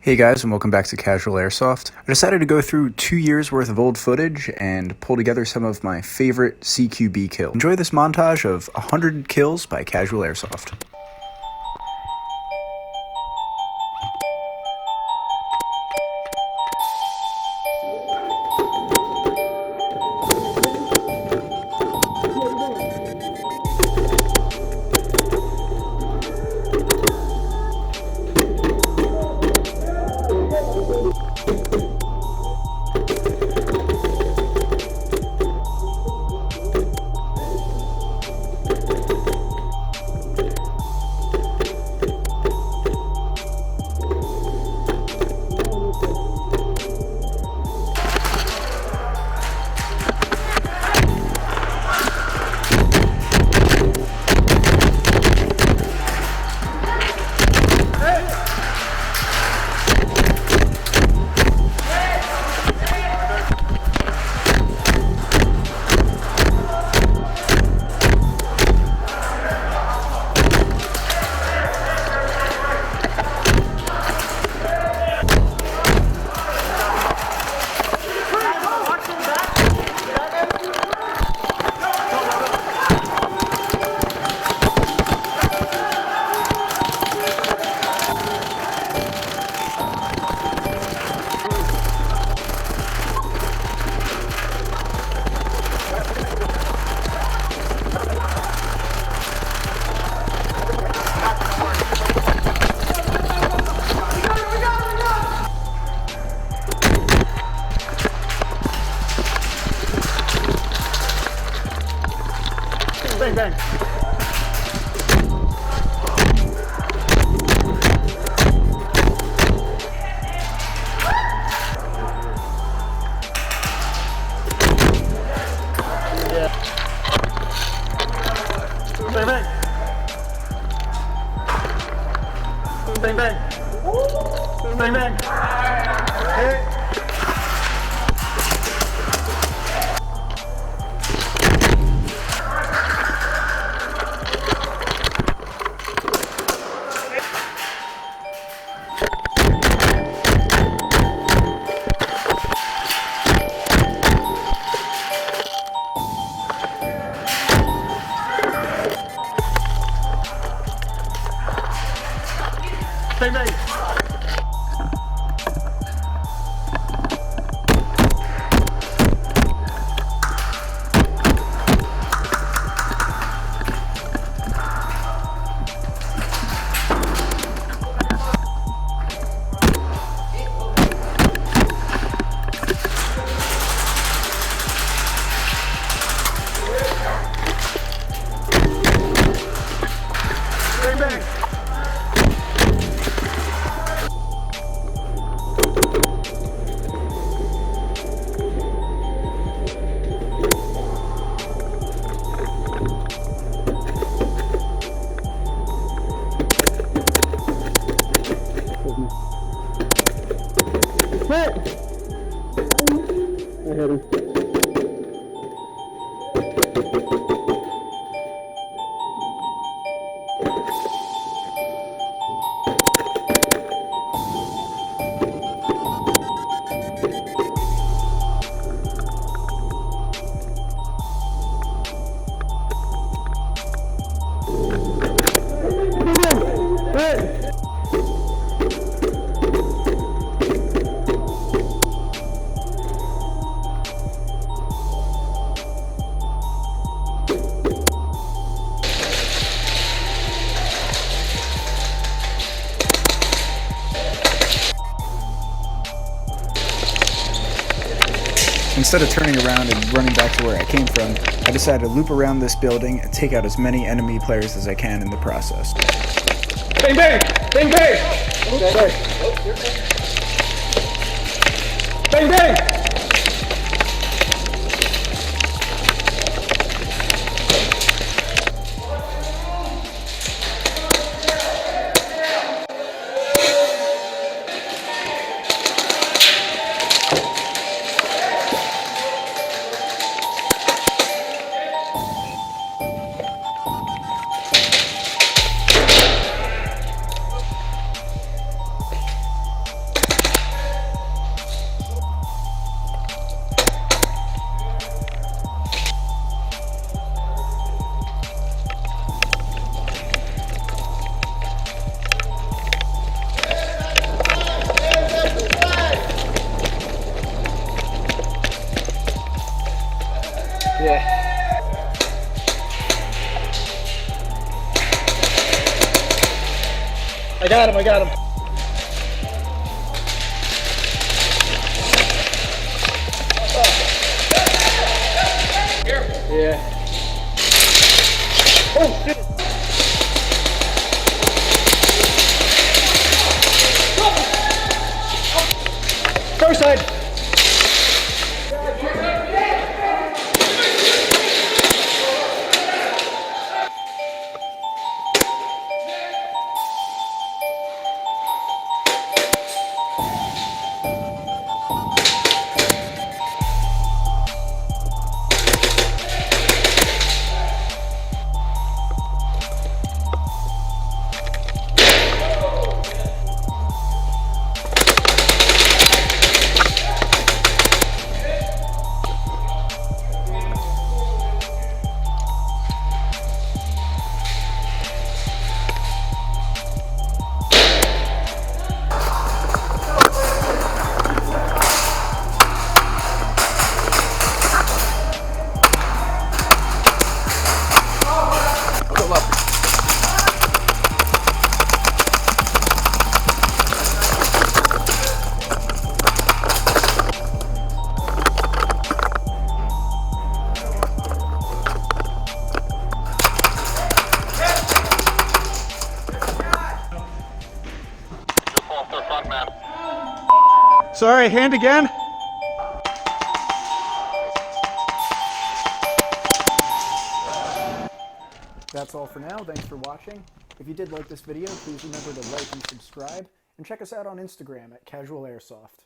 Hey guys, and welcome back to Casual Airsoft. I decided to go through 2 years worth of old footage and pull together some of my favorite CQB kills. Enjoy this montage of 100 kills by Casual Airsoft. Bang, bang. Yeah. Bang, bang. Bang, bang. Bang, bang. Hey. Bang, bang. Bang, bang. I hit him. Instead of turning around and running back to where I came from, I decided to loop around this building and take out as many enemy players as I can in the process. Bang, bang. Bang, bang. Bang, bang. got him, I got him. Yeah. Oh, shit. First side. Sorry, hand again? That's all for now. Thanks for watching. If you did like this video, please remember to like and subscribe, and check us out on Instagram at Casual Airsoft.